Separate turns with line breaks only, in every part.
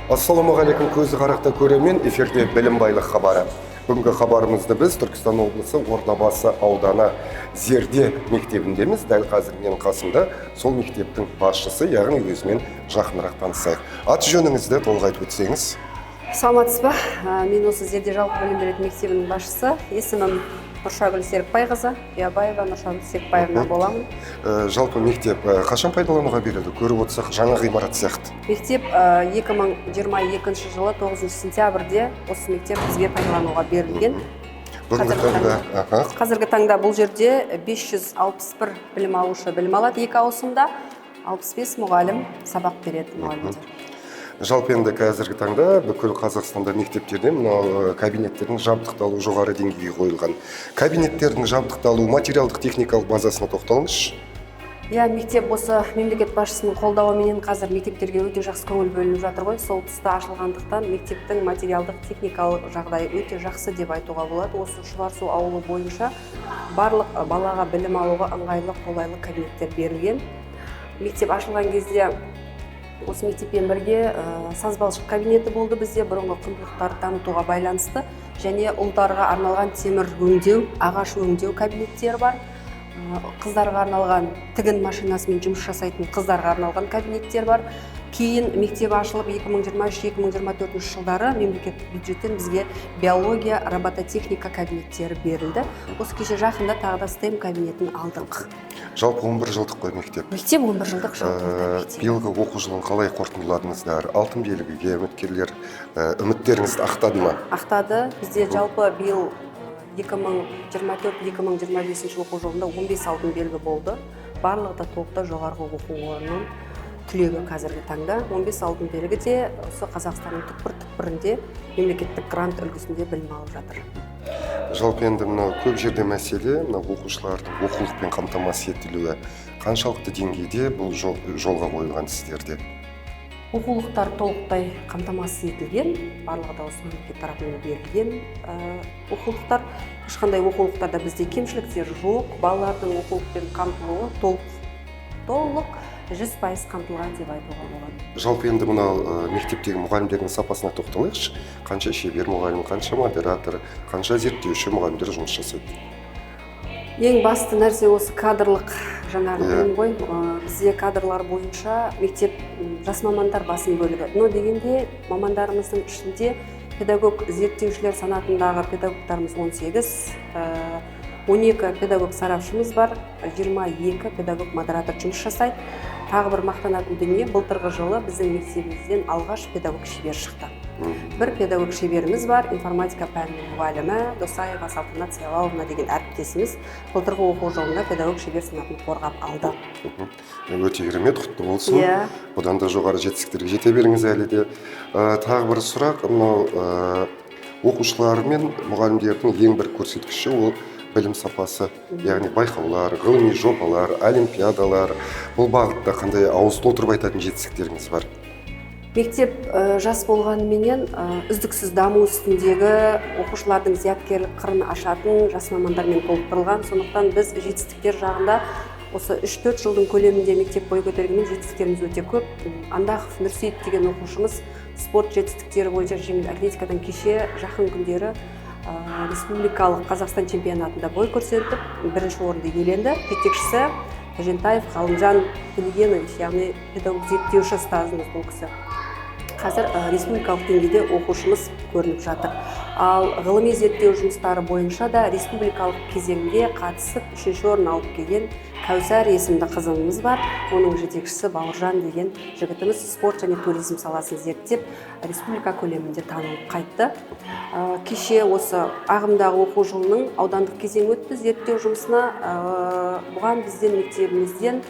Ассалаумағалейкум көзі қарақта көремен, эфирде білім байлық хабары. Бүгінгі хабарымызды біз Түркістан облысы Ордабасы ауданы Зерде мектебіндеміз. Дәл қазір менің қасымда сол мектептің басшысы, яғни өзімен жақынырақ танысайық. Аты жөніңізді толық айтып өтсеңіз.
Саламатсыз ба? Мен осы Зерде жалпы білім беретін мектебінің басшысы. Есімім Нұршагүл Серікбайқызы, Ұябаева Нұршагүл Серікбаевна боламын.
Жалпы мектеп қашан пайдалануға берілді? Көріп отырсақ, жаңа ғимарат сияқты.
Мектеп 2022 жылы 9 сентябрьде осы мектеп бізге пайдалануға берілген. Қазіргі таңда бұл жерде 561 білім алушы білім алады, 2 ауысымда 65 мұғалім сабақ береді мұғалімдер.
Жалпы енді қазіргі таңда бүкіл Қазақстанда мектептерде мынау кабинеттердің жабдықталуы жоғары деңгейге қойылған. Кабинеттердің жабдықталуы, материалдық техникалық базасына тоқталыңызшы.
Мектеп осы мемлекет басшысының қолдауыменен қазір мектептерге өте жақсы көңіл бөлініп жатыр ғой. Сол тұста ашылғандықтан мектептің материалдық техникалық жағдайы өте жақсы деп айтуға болады. Осы Шұбарсу ауылы бойынша барлық балаға білім алуға ыңғайлы, қолайлы кабинеттер берілген. Мектеп ашылған кезде осы мектеппен бірге сазбалшық кабинеті болды бізде, бұрынғы құндылықтарды дамытуға байланысты, және ұлдарға арналған темір өңдеу, ағаш өңдеу кабинеттері бар. Қыздарға арналған тігін машинасымен жұмыс жасайтын қыздарға арналған кабинеттер бар. Кейін мектеп ашылып 2023-2024 жылдары мемлекеттік бюджеттен бізге биология, робототехника кабинеттері берілді. Осы кеше жақында тағы да STEM кабинетін алдық.
Жалпы 11 жылдық қой мектеп.
Мектеп 11 жылдық жалпы.
Биылғы оқу жылын қалай қорытындыладыңыздар? Алтын белгіге үміткерлер үміттеріңізді ақтады ма?
Ақтады. Бізде жалпы биыл 2024-2025 оқу жылында 15 алтын белгі болды. Барлығы да толықтай жоғарғы оқу орнының түлегі қазіргі таңда. 15 алтын белгі де осы Қазақстанның түкпір-түкпірінде мемлекеттік грант үлгісінде білім алып жатыр.
Жалпы енді көп жерде мәселе оқушылардың оқулықпен қамтамасыз етілуі. Қаншалықты деңгейде бұл жолға қойылған сіздерде?
Оқулықтар толықтай қамтамасыз етілген, барлығы да осы мемлекет тарапынан берілген оқулықтар. Ешқандай оқулықтарда бізде кемшіліктер жоқ, балалардың оқулықпен қамтылуы толық 100% қамтылған деп айтуға болады.
Жалпы енді мынау мектептегі мұғалімдердің сапасына тоқталайықшы. Қанша шебер мұғалім, қанша модератор, қанша зерттеуші мұғалімдер жұмыс жасайды?
Ең басты нәрсе осы кадрлық жаңағы ғой. Бізде кадрлар бойынша мектеп жас мамандар басым бөлігі. Но дегенде мамандарымыздың ішінде педагог зерттеушілер санатындағы педагогтарымыз 18, 12 педагог сарапшымыз бар, 22 педагог модератор жұмыс жасайды. Тағы бір мақтанатын дүние, былтырғы жылы біздің мектебімізден алғаш педагог шебер шықты. Бір педагог шеберіміз бар, информатика пәнінің мұғалімі Досаева Салтанат Сайлауовна деген әріптесіміз былтырғы оқу жылында педагог шебер санатын қорғап алды.
Өте керемет, құтты болсын. Бұдан да жоғары жетістіктерге жете беріңіз әлі де. Тағы бір сұрақ, оқушылар мен мұғалімдердің ең бір көрсеткіші ол білім сапасы, яғни байқаулар, ғылыми жобалар, олимпиадалар. Бұл бағытта қандай ауыз толтырып айтатын жетістіктеріңіз бар?
Мектеп жас болғанымен үздіксіз даму үстіндегі оқушылардың зияткерлік қырын ашатын жас мамандармен толықтырылған. Сондықтан біз жетістіктер жағында осы 3-4 жылдың көлемінде мектеп бой көтергенмен жетістіктеріміз өте көп. Андахов Нұрсейіт деген оқушымыз спорт жетістіктері бойынша жеңіл атлетикадан кеше жақын күндері республикалық Қазақстан чемпионатында бой көрсетіп, бірінші орынды иеленді. Жетекшісі Тәжентаев Ғалымжан Төлегенович, яғни педагог зерттеуші ұстазымыз бұл кісі. Қазір республикалық деңгейде оқушымыз көрініп жатыр. Ал ғылыми зерттеу жұмыстары бойынша да республикалық кезеңде қатысып, 3-ші орын алып келген Кәусар есімді қызымыз бар. Оның жетекшісі Бауыржан деген жігітіміз спорт және туризм саласын зерттеп, республика көлемінде танылып қайтты. Кеше осы ағымдағы оқу жылының аудандық кезең өтті зерттеу жұмысына. Бұған бізден мектебімізден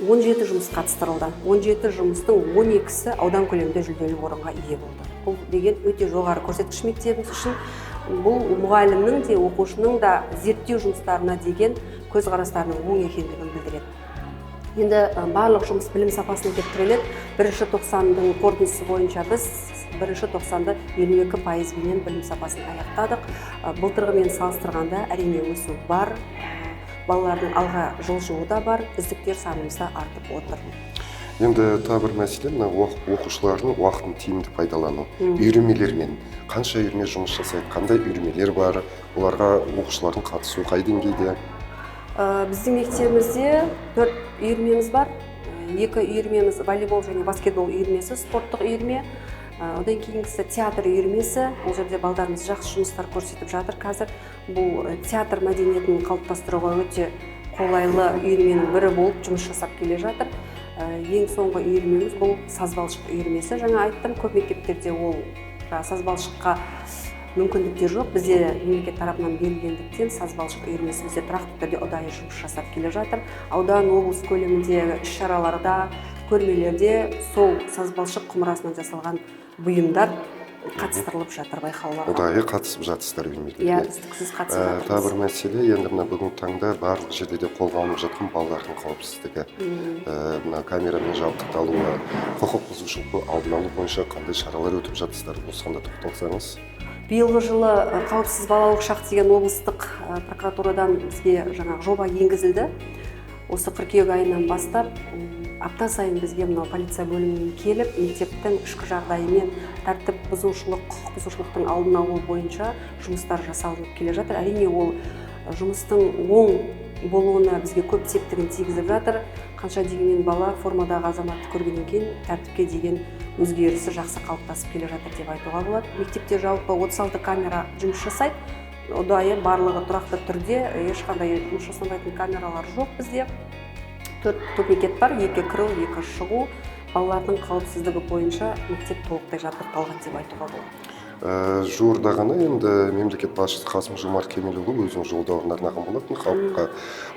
17 жұмыс қатыстырылды. 17 жұмыстың 12-сі аудан көлемінде жүлделі орынға ие болды. Бұл деген өте жоғары көрсеткіш мектебіміз үшін. Бұл мұғалімнің де оқушының да зерттеу жұмыстарына деген көзқарастарының оң екендігін білдіреді. Енді барлық жұмыс білім сапасына кеп тіреледі. Бірінші тоқсандың қорытындысы бойынша біз бірінші тоқсанды 52%-менен білім сапасын аяқтадық. Былтырғымен салыстырғанда әрине өсу бар. Балалардың алға жылжуы да бар, үздіктер санымыз да артып отыр.
Енді тағы бір мәселе мына оқушылардың уақытын тиімді пайдалану. Үйірмелермен қанша үйірме жұмыс жасайды, қандай үйірмелер бар, оларға оқушылардың қатысуы қай деңгейде?
Біздің мектебімізде 4 үйірмеміз бар. 2 үйірмеміз волейбол және баскетбол үйірмесі, спорттық үйірме. Одан кейінгісі театр үйірмесі. Ол жерде балдарымыз жақсы жұмыстар көрсетіп жатыр. Қазір бұл театр мәдениетін қалыптастыруға өте қолайлы үйірменің бірі болып жұмыс жасап келе жатыр. Ең соңғы үйірмеміз бұл сазбалшық үйірмесі. Жаңа айттым, көп мектептерде ол сазбалшыққа мүмкіндіктер жоқ. Бізде мемлекет тарапынан берілгендіктен сазбалшық үйірмесі бізде тұрақты түрде ұдайы жұмыс жасап келе жатыр. Аудан, облыс көлеміндегі іс-шараларда, көрмелерде сол сазбалшық құмырасынан жасалған бұйымдар қатыстырылып жатыр байқауларға.
Ұдайы қатысып жатсыздар үйірмеге.
Иә, үздіксіз қатысып жатырмыз.
Тағы бір мәселе, енді мына бүгінгі таңда барлық жерде де қолға алынып жатқан балалардың қауіпсіздігі. Мына камерамен жабдықталуы, құқық бұзушылықты алдын алу бойынша қандай шаралар өтіп жатсыздар, осыған да тоқталсаңыз.
Биылғы жылы қауіпсіз балалық шақ деген облыстық прокуратурадан бізге жаңағы жоба енгізілді. Осы қыркүйек айынан бастап апта сайын бізге мынау полиция бөлімінен келіп, мектептің ішкі жағдайы мен тәртіп бұзушылық, құқық бұзушылықтың алдын алу бойынша жұмыстар жасалып келе жатыр. Әрине ол жұмыстың оң болуына бізге көп септігін тигізіп жатыр. Қанша дегенмен бала формадағы азаматты көргеннен кейін тәртіпке деген өзгерісі жақсы қалыптасып келе жатыр деп айтуға болады. Мектепте жалпы 36 камера жұмыс жасайды. Ұдайы барлығы тұрақты түрде, ешқандай жұмыс жасамайтын камералар жоқ бізде. 4 турникет бар, 2 кіру, 2 шығу. Балалардың қауіпсіздігі бойынша мектеп толықтай жабдықталған деп айтуға болады.
Жуырда ғана енді мемлекет басшысы Қасым-Жомарт Кемелұлы өзінің жолдауын арнаған болатын халыққа.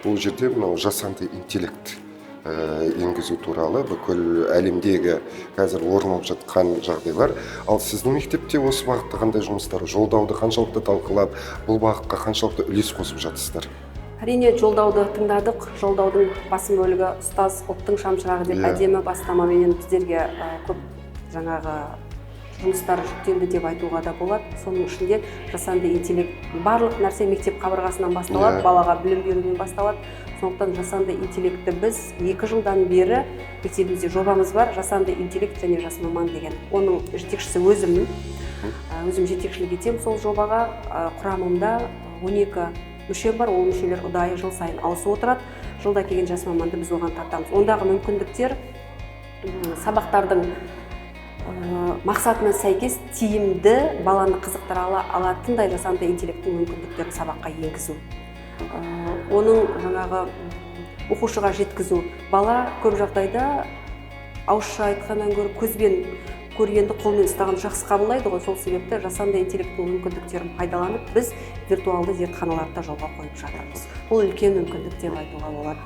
Бұл жерде мынау жасанды интеллект енгізу туралы бүкіл әлемдегі қазір орын алып жатқан жағдайлар. Ал сіздің мектепте осы бағытта қандай жұмыстар, жолдауды қаншалықты талқылап, бұл бағытқа қаншалықты үлес қосып жатсыздар?
Әрине жолдауды тыңдадық. Жолдаудың басым бөлігі ұстаз ұлттың шамшырағы деп әдемі бастамамен біздерге көп жаңағы жұмыстар жүктелді деп айтуға да болады. Соның ішінде жасанды интеллект барлық нәрсе мектеп қабырғасынан басталады, балаға білім беруден басталады. Сондықтан жасанды интеллектті біз 2 жылдан бері мектебімізде жобамыз бар, жасанды интеллект және жас маман деген. Оның жетекшісі өзім жетекшілік етемін сол жобаға. Құрамымда 12 мүше бар, ол мүшелер ұдайы жыл сайын ауысып отырады. Жылда келген жас маманды біз оған тартамыз. Ондағы мүмкіндіктер сабақтардың мақсатына сәйкес тиімді баланы қызықтыра алатындай жасанды интеллекттің мүмкіндіктерін сабаққа енгізу. Оның жаңағы оқушыға жеткізу. Бала көп жағдайда ауызша айтқаннан гөрі көзбен көргенді қолмен ұстаған жақсы қабылдайды ғой. Сол себепті жасанды интеллекттің мүмкіндіктерін пайдаланып, біз виртуалды зертханаларды жолға қойып жатырмыз. Бұл үлкен мүмкіндік деп айтуға болады.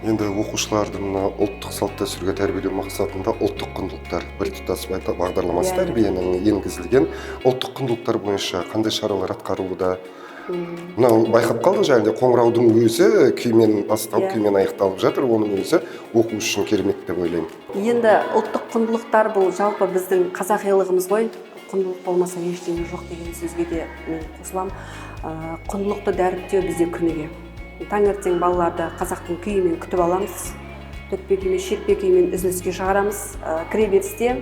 Енді оқушыларды мына ұлттық салт дәстүрге тәрбиелеу мақсатында ұлттық құндылықтар біртұтас бағдарламасы тәрбиенің енгізілген. Ұлттық құндылықтар бойынша қандай шаралар атқарылуда? Мынау байқап қалдық жаңағыдай қоңыраудың өзі күймен басталып, күймен аяқталып жатыр. Оның өзі оқу үшін керемет деп ойлаймын.
Енді ұлттық құндылықтар бұл жалпы біздің қазақилығымыз ғой. Құндылық болмаса ештеңе жоқ деген сөзге де мен қосыламын. Құндылықты дәріптеу бізде күніге. Таңертең балаларды қазақтың күйімен күтіп аламыз. Төкпе күймен, шертпе күймен үзіліске шығарамыз. Кіреберісте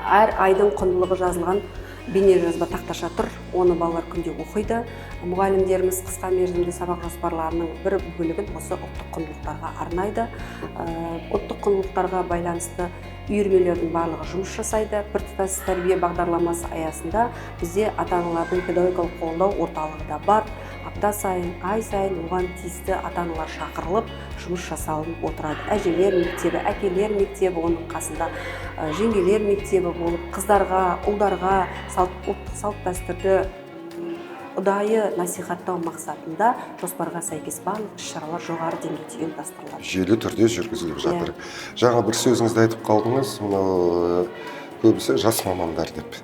әр айдың құндылығы жазылған бейне жазба тақташа тұр. Оны балалар күнде оқиды. Мұғалімдеріміз қысқа мерзімді сабақ жоспарларының бір бөлігін осы ұлттық құндылықтарға арнайды. Ұлттық құндылықтарға байланысты үйірмелердің барлығы жұмыс жасайды. Біртұтас тәрбие бағдарламасы аясында бізде ата-аналардың педагогикалық қолдау орталығы да бар. Апта сайын, ай сайын оған тиісті ата-аналар шақырылып, жұмыс жасалынып отырады. Әжелер мектебі, әкелер мектебі, оның қасында жеңгелер мектебі болып, қыздарға, ұлдарға салт дәстүрді ұдайы насихаттау мақсатында жоспарға сәйкес барлық іс-шаралар жоғары деңгейде ұйымдастырылады.
Жүйелі түрде жүргізіліп жатыр. Жаңа бір сөзіңізді айтып қалдыңыз, мынау көбісі жас мамандар деп.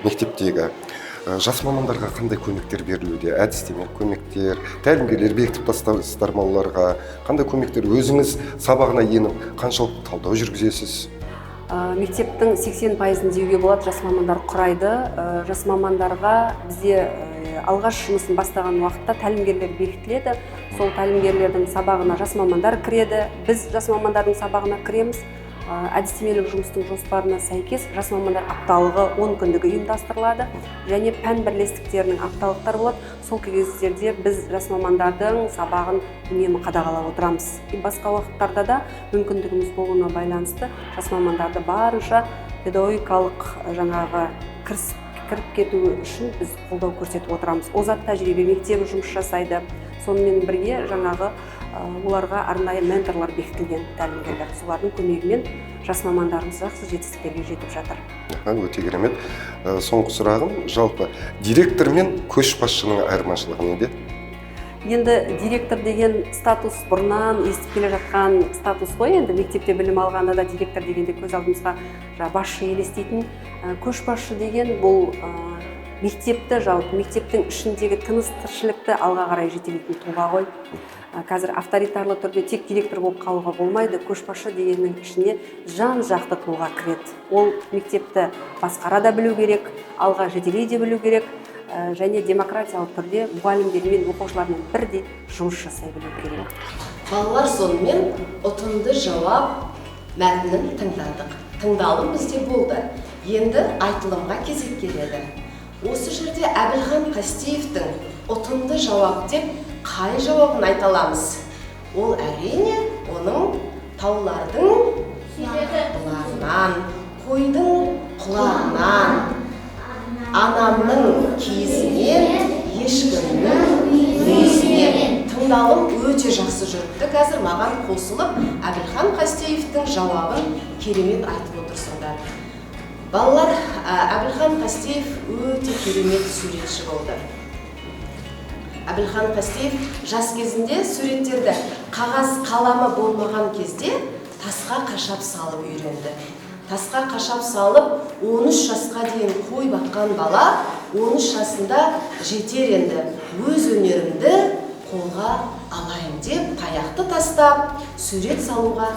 Мектептегі жас мамандарға қандай көмектер берілуде? Әдістемелік көмектер, тәлімгерлер бекітіп тастарсыздар ма оларға? Қандай көмектер өзіңіз сабағына еніп, қаншалықты талдау жүргізесіз?
мектептің 80% деуге болады жас мамандар құрайды. Жас мамандарға бізде алғаш жұмысын бастаған уақытта тәлімгерлер бекітіледі. Сол тәлімгерлердің сабағына жас мамандар кіреді. Біз жас мамандардың сабағына кіреміз. Әдістемелік жұмыстың жоспарына сәйкес жас мамандар апталығы 10 күндігі ұйымдастырылады және пән бірлестіктерінің апталықтары болады. Сол кездерде біз жас мамандардың сабағын үнемі қадағалап отырамыз. Басқа уақыттарда да мүмкіндігіміз болуына байланысты жас мамандарды барынша педагогикалық жаңағы кіріп кету үшін біз қолдау көрсетіп отырамыз. Озат тәжірибе мектебі жұмыс жасайды. Сонымен бірге жаңағы оларға арнайы менторлар бекітілген тәлімгерлер. Солардың көмегімен жас мамандарымыз жақсы жетістіктерге жетіп жатыр.
Өте керемет. Соңғы сұрағым, жалпы директор мен көшбасшының айырмашылығы неде?
Енді директор деген статус бұрыннан естіп келе жатқан статус қой. Енді мектепте білім алғанда да директор дегенде көз алдымызға басшы елестейтін. Көшбасшы деген бұл мектепті жалпы мектептің ішіндегі тыныс тіршілікті алға қарай жетелейтін тұлға ғой. Қазір авторитарлы түрде тек директор болып қалуға болмайды. Көшбасшы дегеннің ішіне жан-жақты тұлға кіреді. Ол мектепті басқара да білу керек, алға жетелей де білу керек, және демократиялық түрде мұғалімдермен, оқушылармен бірдей жұмыс жасай білу керек.
Балалар сонымен ұтымды жауап мәтінін тыңдадық. Тыңдалым бізде болды. Енді айтылымға кезек келеді. Осы жерде Әбілхан Қастеевтің ұтымды жауап деп қай жауабын айта аламыз? Ол әрине оның таулардың бұларынан, қойдың құлағынан, анамның киізінен, ешкімнің мүйізінен. Тыңдалым өте жақсы жүріпті. Қазір маған қосылып, Әбілхан Қастеевтің жауабын керемет айтып отырсыңдар. Балалар, Әбілхан Қастеев өте керемет суретші болды. Әбілхан Қастеев жас кезінде суреттерді қағаз қаламы болмаған кезде тасқа қашап салып үйренді. Тасқа қашап салып 13 жасқа дейін қой баққан бала 13 жасында жетер енді. Өз өнерімді қолға алайын деп таяқты тастап сурет салуға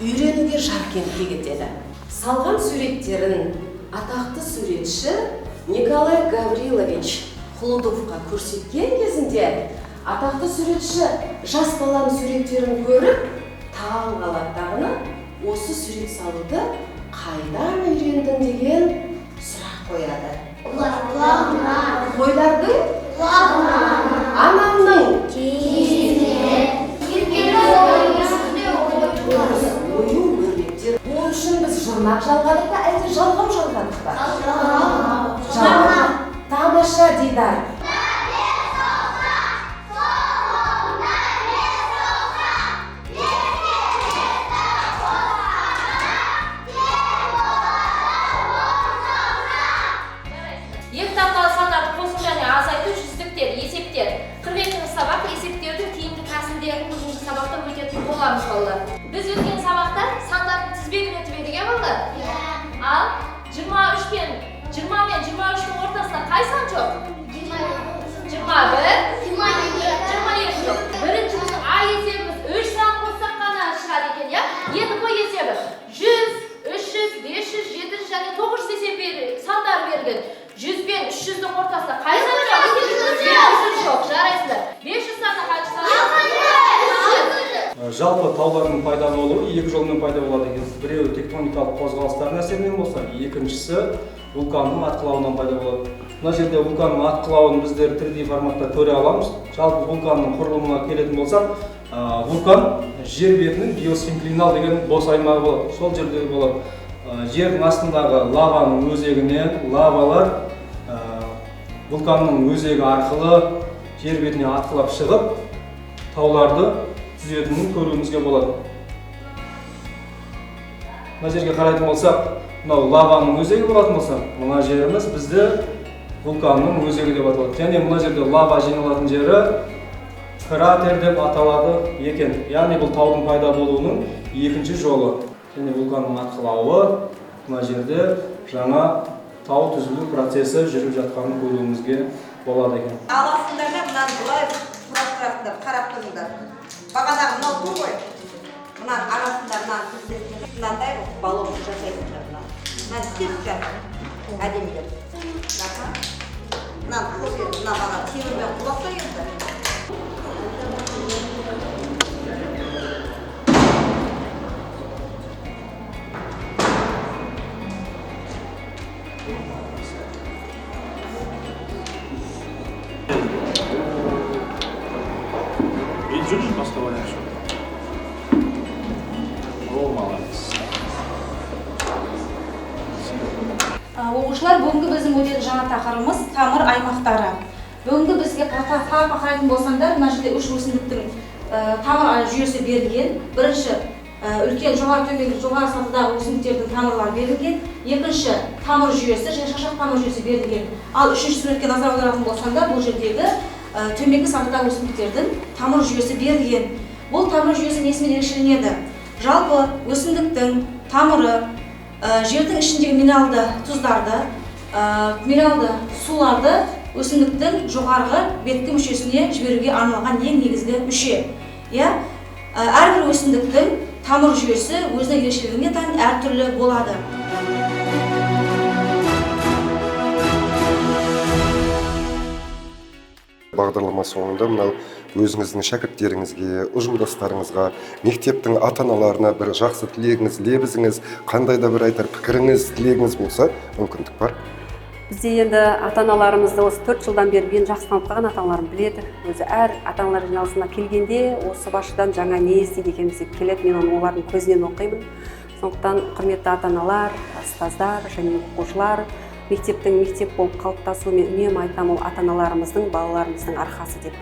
үйренуге Жаркентке кетеді. Салған суреттерін атақты суретші Николай Гаврилович Хлудовқа көрсеткен кезінде атақты суретші жас баланың суреттерін көріп таң қалатағына осы сурет салуды қайдан үйрендің деген сұрақ қояды. Қойлардың анамның ол үшін біз жұрнақ жалғадық та, әлде жалғау жалғадық па? Жалғау. Тамаша Дидар.
Екі тақталы сандарды қосу және азайту жүздіктер, есептер. 42-ші сабақ есептердің тиімді тәсілдерін бүгінгі сабақта өтетін боламыз балалар. Біз өткен сабақта сандардың тізбегін өтіп едік, балалар? Ал 20 мен 23-дің ортасында қай сан жоқ? 21, 22 жоқ. Бірінші біздің А есебіміз 3 сан қоссақ қана шығады екен, я? Енді қой есебі 100, 300, 500, 700 және 900 есеп сандар берілген. 100 мен 300-дің ортасында қай сан жоқ? 500 жоқ, жарайсыздар. 500 санды қайшы сан?
Жалпы таулардың пайда болуы екі жолмен пайда болады екен. Біреуі тектоникалық қозғалыстардың әсерінен болса, екіншісі вулканның атқылауынан пайда болады. Мына жерде вулканның атқылауын біздер 3D форматта көре аламыз. Жалпы вулканның құрылымына келетін болсақ, вулкан жер бетінің биосинклинал деген бос аймағы болады. Сол жерде болады. Жердің астындағы лаваның өзегінен лавалар вулканның өзегі арқылы жер бетіне атқылап шығып, тауларды түзетінін көруімізге болады. Мына жерге қарайтын болсақ, мынау лаваның өзегі болатын болса, мына жеріміз бізді вулканның өзегі деп аталады. Және мына жерде лава жиналатын жері кратер деп аталады екен. Яғни бұл таудың пайда болуының екінші жолы. Және вулканның атқылауы мына жерде жаңа тау түзілу процесі жүріп жатқанын көруімізге болады екен.
Аласыңдар да мынаны былай құрастырасыңдар, қарап тұрыңдар. Бағанағы мынау тұр ғой. Мынаның арасында мынаны мынандай баллон жасайсыңдар мына. Мына істеп жатыр. Әдемілеп. Мына бана темірмен құлақта енді.
Идешь просто валяешь. О, молодец.
Оқушылар, бүгінгі біздің өтетін жаңа тақырыбымыз тамыр аймақтары. Бүгінгі бізге қарайтын болсаңдар, мына жерде үш өсімдіктің тамыр жүйесі берілген. Бірінші үлкен жоғары сатыдағы өсімдіктердің тамырлары берілген. Екінші тамыр жүйесі және шашақ тамыр жүйесі берілген. Ал үшінші суретке назар аударатын болсаңдар, бұл жердегі төменгі сатыдағы өсімдіктердің тамыр жүйесі берілген. Бұл тамыр жүйесі несімен ерекшеленеді? Жалпы өсімдіктің тамыры жердің ішіндегі минералды тұздарды, минералды суларды өсімдіктің жоғарғы беткі мүшесіне жіберуге арналған ең негізгі мүше. Әрбір өсімдіктің тамыр жүйесі өзінің ерекшелігіне тән әртүрлі болады.
Бағдарлама соңында мынау өзіңіздің шәкірттеріңізге, ұжымдастарыңызға, мектептің ата-аналарына бір жақсы тілегіңіз, лебізіңіз, қандай да бір айтар пікіріңіз, тілегіңіз болса, мүмкіндік бар.
Бізде енді ата-аналарымызды осы 4 жылдан бері мен жақсы танып қалған ата-аналарым біледі. Өзі әр ата-аналар жиналысына келгенде осы басшыдан жаңа не естиді екенбіз деп келеді. Мен оны олардың көзінен оқимын. Сондықтан құрметті ата-аналар, ұстаздар және оқушылар, мектеп болып қалыптасуымен үнемі айтамын, ол ата-аналарымыздың, балаларымыздың арқасы деп.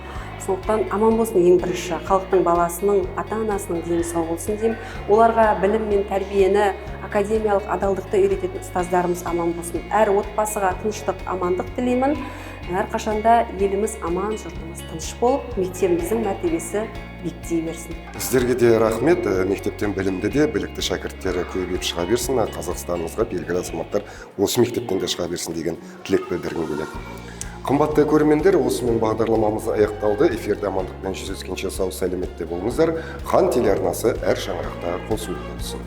Сондықтан аман болсын ең бірінші, халықтың баласының, ата-анасының дені сау болсын деймін. Оларға білім мен тәрбиені, академиялық адалдықты үйрететін ұстаздарымыз аман болсын. Әр отбасыға тыныштық, амандық тілеймін. Әрқашанда еліміз аман, жұртымыз тыныш болып, мектебіміздің мәртебесі биіктей берсін.
Сіздерге де рахмет. Мектептен білімді де, білікті шәкірттері көбейіп шыға берсін. Қазақстанымызға белгілі азаматтар осы мектептен де шыға берсін деген тілек білдіргім келеді. Қымбатты көрермендер, осымен бағдарламамыз аяқталды. Эфирде амандықпен жүздескенше сау сәлеметте болыңыздар. Хан телеарнасы әр шаңырақта қосулы болсын.